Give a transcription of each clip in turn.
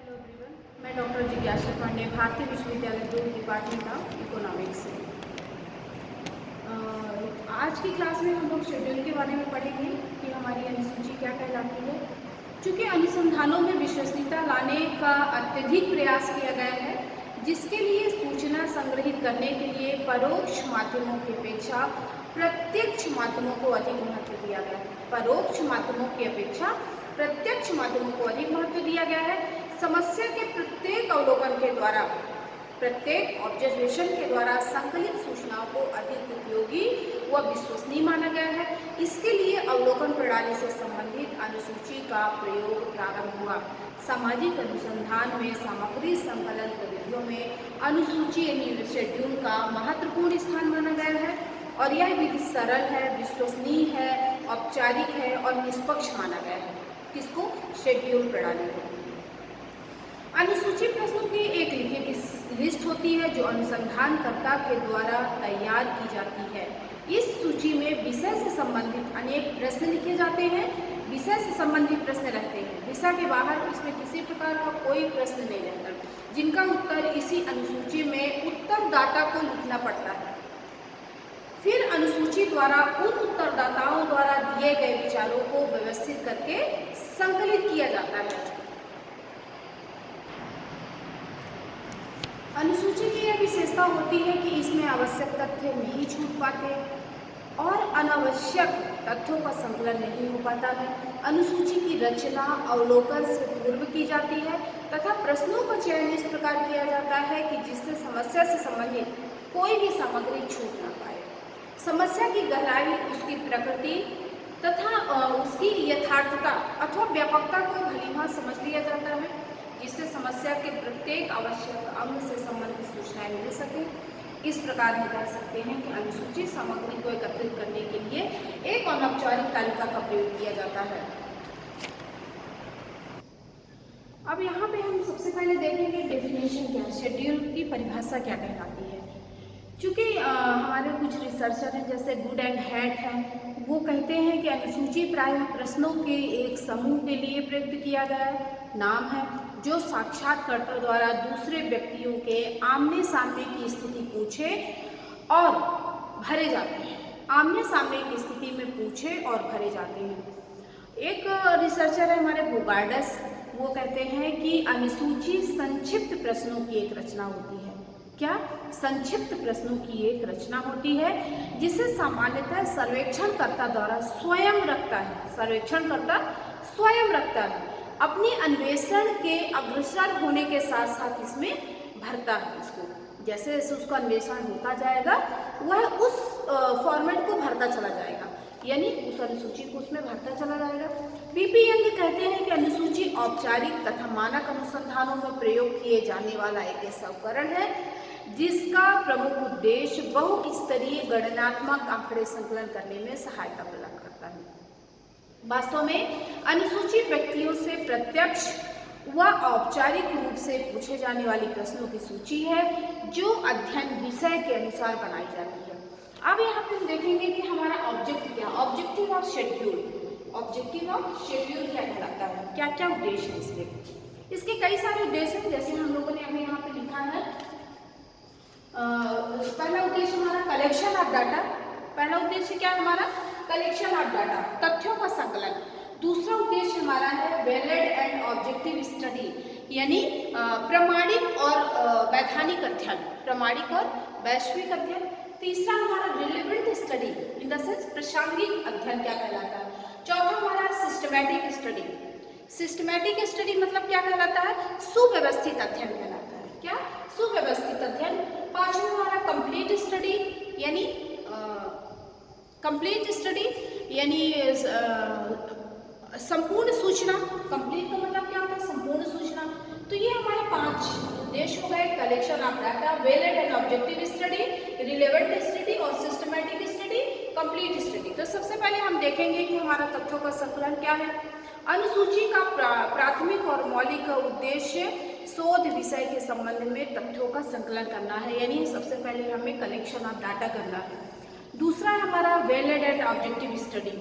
Hello everyone, मैं doctor जिज्ञासा पांडे, भारतीय विश्वविद्यालय दुर्ग, डिपार्टमेंट ऑफ इकोनॉमिक्स से। आज की क्लास में हम लोग शेड्यूल के बारे में पढ़ेंगे कि हमारी अनुसूची क्या कहलाती है। चूँकि अनुसंधानों में विश्वसनीयता लाने का अत्यधिक प्रयास किया गया है, जिसके लिए सूचना संग्रहित करने के लिए परोक्ष माध्यमों की अपेक्षा प्रत्यक्ष माध्यमों को अधिक महत्व दिया गया है। परोक्ष माध्यमों की अपेक्षा प्रत्यक्ष माध्यमों को अधिक महत्व दिया गया है। समस्या के प्रत्येक अवलोकन के द्वारा, प्रत्येक ऑब्जर्वेशन के द्वारा संकलित सूचनाओं को अधिक उपयोगी व विश्वसनीय माना गया है। इसके लिए अवलोकन प्रणाली से संबंधित अनुसूची का प्रयोग प्रारंभ हुआ। सामाजिक अनुसंधान में सामग्री संकलन प्रविधियों में अनुसूची यानी शेड्यूल का महत्वपूर्ण स्थान माना गया है और यह विधि सरल है, विश्वसनीय है, औपचारिक है और निष्पक्ष माना गया है। किसको? शेड्यूल प्रणाली को। अनुसूची प्रश्नों की एक लिखित लिस्ट होती है जो अनुसंधानकर्ता के द्वारा तैयार की जाती है। इस सूची में विषय से संबंधित अनेक प्रश्न लिखे जाते हैं। विषय से संबंधित प्रश्न रहते हैं, विषय के बाहर इसमें किसी प्रकार का कोई प्रश्न नहीं रहता, जिनका उत्तर इसी अनुसूची में उत्तरदाता को लिखना पड़ता है। फिर अनुसूची द्वारा उन उत्तरदाताओं द्वारा दिए गए विचारों को व्यवस्थित करके संकलित किया जाता है। अनुसूची की यह विशेषता होती है कि इसमें आवश्यक तथ्य नहीं छूट पाते और अनावश्यक तथ्यों का संकलन नहीं हो पाता है। अनुसूची की रचना अवलोकन से पूर्व की जाती है तथा प्रश्नों का चयन इस प्रकार किया जाता है कि जिससे समस्या से संबंधित कोई भी सामग्री छूट ना पाए। समस्या की गहराई, उसकी प्रकृति तथा उसकी यथार्थता अथवा व्यापकता को भलीभांति समझ लिया जाता है, जिससे समस्या के प्रत्येक आवश्यक अंग से संबंधित सूचनाएं मिल सके। इस प्रकार हम कह सकते हैं कि अनुसूची सामग्री को एकत्रित करने के लिए एक अनौपचारिक तालिका का प्रयोग किया जाता है। अब यहाँ पे हम सबसे पहले देखेंगे डेफिनेशन क्या है, शेड्यूल की परिभाषा क्या कहलाती है। चूँकि हमारे कुछ रिसर्चर हैं जैसे गुड एंड हैट हैं, वो कहते हैं कि अनुसूची प्रायः प्रश्नों के एक समूह के लिए प्रयुक्त किया गया नाम है जो साक्षात्कारकर्ता द्वारा दूसरे व्यक्तियों के आमने सामने की स्थिति पूछे और भरे जाते हैं। आमने सामने की स्थिति में पूछे और भरे जाते हैं। एक रिसर्चर है हमारे बोगार्डस, वो कहते हैं कि अनुसूची संक्षिप्त प्रश्नों की एक रचना होती है। क्या? संक्षिप्त प्रश्नों की एक रचना होती है जिसे सामान्यतः सर्वेक्षणकर्ता द्वारा स्वयं रखता है। सर्वेक्षणकर्ता स्वयं रखता है, अपनी अन्वेषण के अग्रसर होने के साथ साथ इसमें भरता है। इसको जैसे जैसे उसका अन्वेषण होता जाएगा वह उस फॉर्मेट को भरता चला जाएगा, यानी उस अनुसूची को उसमें भरता चला जाएगा। पीपी यंग कहते हैं कि अनुसूची औपचारिक तथा मानक अनुसंधानों में प्रयोग किए जाने वाला एक ऐसा उपकरण है जिसका प्रमुख उद्देश्य बहुस्तरीय गणनात्मक आंकड़े संकलन करने में सहायता प्रदान करता है। वास्तव में अनुसूची व्यक्तियों से प्रत्यक्ष व औपचारिक रूप से पूछे जाने वाली प्रश्नों की सूची है जो अध्ययन विषय के अनुसार बनाई जाती है। अब यहाँ पे हम देखेंगे कि हमारा ऑब्जेक्ट क्या, objective of schedule. Objective of schedule क्या कहलाता है, क्या क्या उद्देश्य है इसके। इसके कई सारे उद्देश्य हैं, जैसे हम लोगों ने अभी यहाँ पे लिखा है। पहला उद्देश्य हमारा कलेक्शन ऑफ डाटा। पहला उद्देश्य क्या है हमारा? कलेक्शन ऑफ डाटा, तथ्यों का संकलन। दूसरा उद्देश्य हमारा है वैलिड एंड ऑब्जेक्टिव स्टडी, यानी प्रमाणिक और वैधानिक अध्ययन, प्रमाणिक और वैश्विक अध्ययन। तीसरा हमारा relevant study in the sense प्रासंगिक अध्ययन क्या कहलाता है। चौथा हमारा सिस्टमैटिक स्टडी। सिस्टमैटिक स्टडी मतलब क्या कहलाता है? सुव्यवस्थित अध्ययन कहलाता है। क्या? सुव्यवस्थित अध्ययन। पांचवा हमारा कंप्लीट स्टडी, यानी कंप्लीट स्टडी यानी संपूर्ण सूचना। कंप्लीट का मतलब क्या होता है? संपूर्ण सूचना। तो ये हमारे 5 उद्देश्य हो गए, collection of data, valid and objective study, relevant study और सिस्टमैटिक स्टडी, कंप्लीट स्टडी। तो सबसे पहले हम देखेंगे कि हमारा तथ्यों का संकलन क्या है। अनुसूची का प्राथमिक और मौलिक उद्देश्य शोध विषय के संबंध में तथ्यों का संकलन करना है, यानी सबसे पहले हमें कलेक्शन ऑफ डाटा करना है। दूसरा है हमारा वैलिड एंड ऑब्जेक्टिव स्टडी,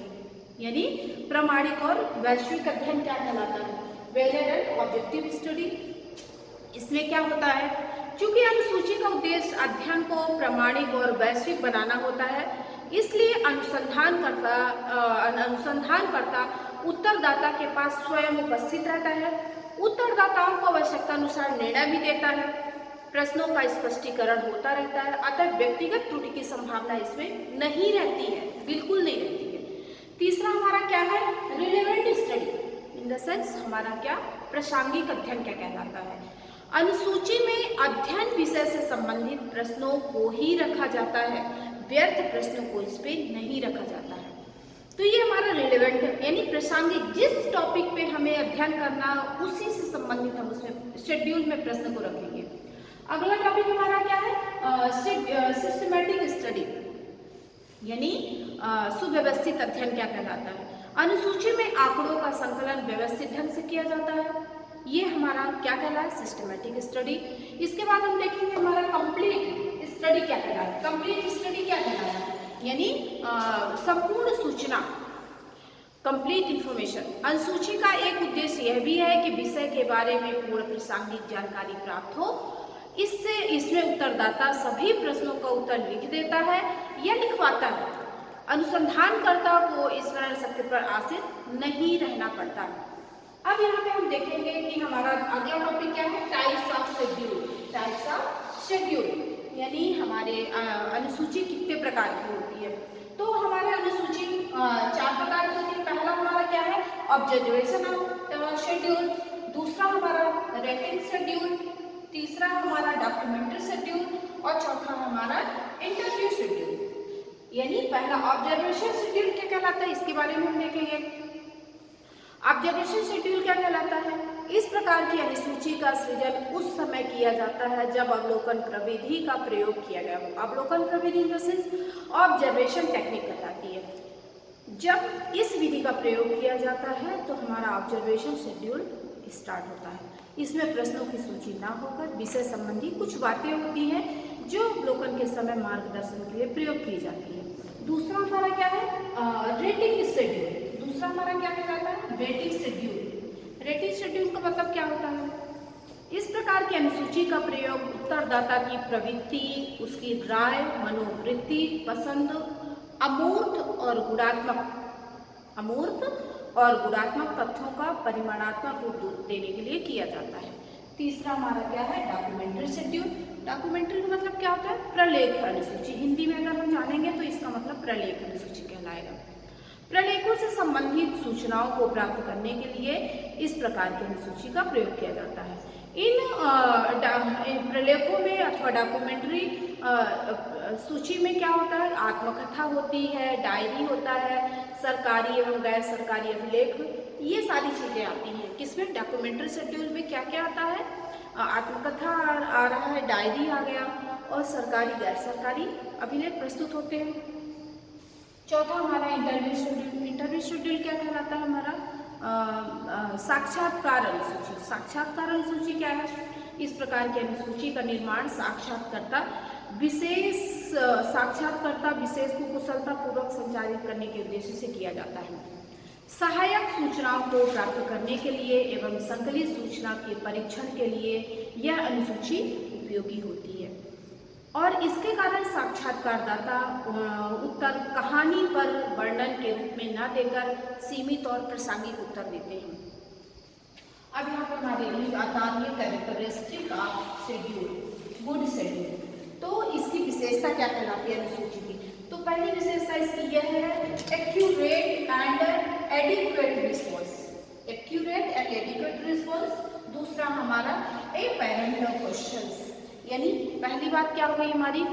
यानी प्रमाणिक और वैश्विक अध्ययन क्या कहलाता है? Valid and objective study. इसमें क्या होता है, चूंकि अनुसूची का उद्देश्य अध्ययन को प्रामाणिक और वैश्विक बनाना होता है, इसलिए अनुसंधानकर्ता उत्तरदाता के पास स्वयं उपस्थित रहता है, उत्तरदाताओं को आवश्यकता अनुसार निर्णय भी देता है, प्रश्नों का स्पष्टीकरण होता रहता है, अतः व्यक्तिगत त्रुटि की संभावना इसमें नहीं रहती है, बिल्कुल नहीं रहती है। तीसरा हमारा क्या है, relevant study in the sense हमारा क्या, प्रासंगिक अध्ययन क्या कहलाता है। अनुसूची में अध्ययन विषय से संबंधित प्रश्नों को ही रखा जाता है, व्यर्थ प्रश्नों को इस पे नहीं रखा जाता है। तो ये हमारा रिलेवेंट यानी प्रासंगिक, जिस टॉपिक पे हमें अध्ययन करना उसी से संबंधित हम उसमें शेड्यूल में प्रश्न को रखेंगे। अगला टॉपिक हमारा क्या है, सिस्टमैटिक स्टडी यानी सुव्यवस्थित अध्ययन क्या कहलाता है। अनुसूची में आंकड़ों का संकलन व्यवस्थित ढंग से किया जाता है, ये हमारा क्या कहलाता है, सिस्टमैटिक स्टडी। इसके बाद हम देखेंगे हमारा कंप्लीट स्टडी क्या कहलाता है। कंप्लीट स्टडी क्या कहलाता है, यानी संपूर्ण सूचना, कंप्लीट इंफॉर्मेशन। अनुसूची का एक उद्देश्य यह भी है कि विषय के बारे में पूर्ण प्रासंगिक जानकारी प्राप्त हो, इससे इसमें उत्तरदाता सभी प्रश्नों का उत्तर लिख देता है या लिखवाता है। अनुसंधानकर्ता को स्मरण शक्ति पर आश्रित नहीं रहना पड़ता। अब यहाँ पे हम देखेंगे कि हमारा अगला टॉपिक क्या है, types of schedule. Types of schedule यानी हमारे अनुसूची कितने प्रकार की होती है। तो हमारे अनुसूची 4 प्रकार की होती है। पहला हमारा क्या है, ऑब्जर्वेशन शेड्यूल, दूसरा हमारा रेटिंग शेड्यूल, तीसरा हमारा डॉक्यूमेंट्री शेड्यूल और चौथा हमारा इंटरव्यू शेड्यूल। यानी पहला ऑब्जर्वेशन शेड्यूल क्या कहलाता है, इसके बारे में हम देखेंगे। ऑब्जर्वेशन शेड्यूल क्या कहलाता है, इस प्रकार की अनुसूची का सृजन उस समय किया जाता है जब अवलोकन प्रविधि का प्रयोग किया गया हो। अवलोकन प्रविधि ऑब्जर्वेशन टेक्निक कहलाती है। जब इस विधि का प्रयोग किया जाता है तो हमारा ऑब्जर्वेशन शेड्यूल स्टार्ट होता है। इसमें प्रश्नों की सूची ना होकर विषय संबंधी कुछ बातें होती हैं जो अवलोकन के समय मार्गदर्शन के लिए प्रयोग की जाती है। दूसरा हमारा क्या है, रेटिंग शेड्यूल। दूसरा हमारा क्या कहलाता है, रेटिंग शेड्यूल। रेटिंग शेड्यूल का मतलब क्या होता है, इस प्रकार की अनुसूची का प्रयोग उत्तरदाता की प्रवृत्ति, उसकी राय, मनोवृत्ति, पसंद, अमूर्त और गुणात्मक तथ्यों का परिमाणात्मक रूप देने के लिए किया जाता है। तीसरा हमारा क्या है, डॉक्यूमेंट्री शेड्यूल। डॉक्यूमेंट्री का मतलब क्या होता है, प्रलेख अनुसूची। हिंदी में अगर हम जानेंगे तो इसका मतलब प्रलेख अनुसूची कहलाएगा। प्रलेखों से संबंधित सूचनाओं को प्राप्त करने के लिए इस प्रकार की अनुसूची का प्रयोग किया जाता है। इन प्रलेखों में अथवा डॉक्यूमेंट्री सूची में क्या होता है, आत्मकथा होती है, डायरी होता है, सरकारी एवं गैर सरकारी अभिलेख, ये सारी चीजें आती हैं। किसमें, डॉक्यूमेंट्री शेड्यूल में क्या क्या आता है, आत्मकथा आ रहा है, डायरी आ गया और सरकारी गैर सरकारी अभिलेख प्रस्तुत होते हैं। चौथा हमारा इंटरव्यू शेड्यूल। इंटरव्यू शेड्यूल क्या कहलाता है हमारा, साक्षात्कार अनुसूची। साक्षात्कार अनुसूची क्या है, इस प्रकार की अनुसूची का निर्माण साक्षात्कारकर्ता विशेष को कुशलतापूर्वक संचालित करने के उद्देश्य से किया जाता है। सहायक सूचनाओं को प्राप्त करने के लिए एवं संकलित सूचना के परीक्षण के लिए यह अनुसूची उपयोगी होती है और इसके कारण साक्षात्कारदाता उत्तर कहानी पर वर्णन के रूप में न देकर सीमित और प्रासंगिक उत्तर देते हैं। अब यहाँ पर हमारे लिए आता है characteristic of schedule, good schedule. तो इसकी विशेषता क्या कहलाती है अनुसूची की, तो पहली विशेषता इसकी यह है, accurate and adequate response. Accurate and adequate response. दूसरा हमारा एपेरेंट क्वेश्चंस, यानी पहली बात क्या हो गई हमारी,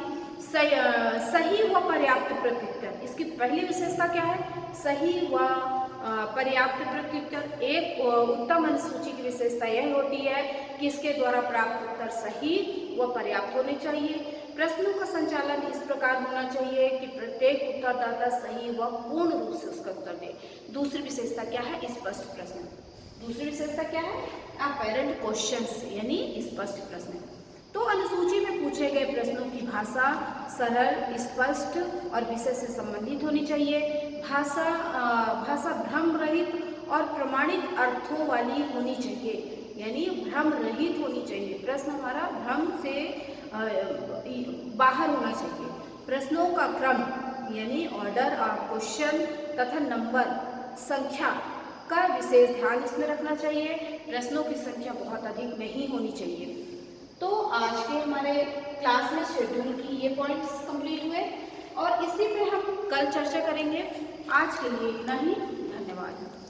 सही व पर्याप्त प्रत्युत्तर। इसकी पहली विशेषता क्या है, सही व पर्याप्त प्रत्युत्तर। एक उत्तम अनुसूची की विशेषता यह होती है कि इसके द्वारा प्राप्त उत्तर सही व पर्याप्त होने चाहिए। प्रश्नों का संचालन इस प्रकार होना चाहिए कि प्रत्येक उत्तरदाता सही व पूर्ण रूप से उसका उत्तर दे। दूसरी विशेषता क्या है, स्पष्ट प्रश्न। दूसरी विशेषता क्या है, अपेरेंट क्वेश्चंस, यानी स्पष्ट प्रश्न। तो अनुसूची में पूछे गए प्रश्नों की भाषा सरल, स्पष्ट और विषय से संबंधित होनी चाहिए। भाषा भ्रम रहित और प्रमाणित अर्थों वाली होनी चाहिए। यानी भ्रम रहित होनी चाहिए। प्रश्न हमारा भ्रम से बाहर होना चाहिए। प्रश्नों का क्रम यानी ऑर्डर ऑफ क्वेश्चन तथा नंबर संख्या का विशेष ध्यान इसमें रखना चाहिए। प्रश्नों की संख्या बहुत अधिक नहीं होनी चाहिए। तो आज के हमारे क्लास में शेड्यूल की ये पॉइंट्स कंप्लीट हुए और इसी पे हम कल चर्चा करेंगे। आज के लिए इतना ही। धन्यवाद।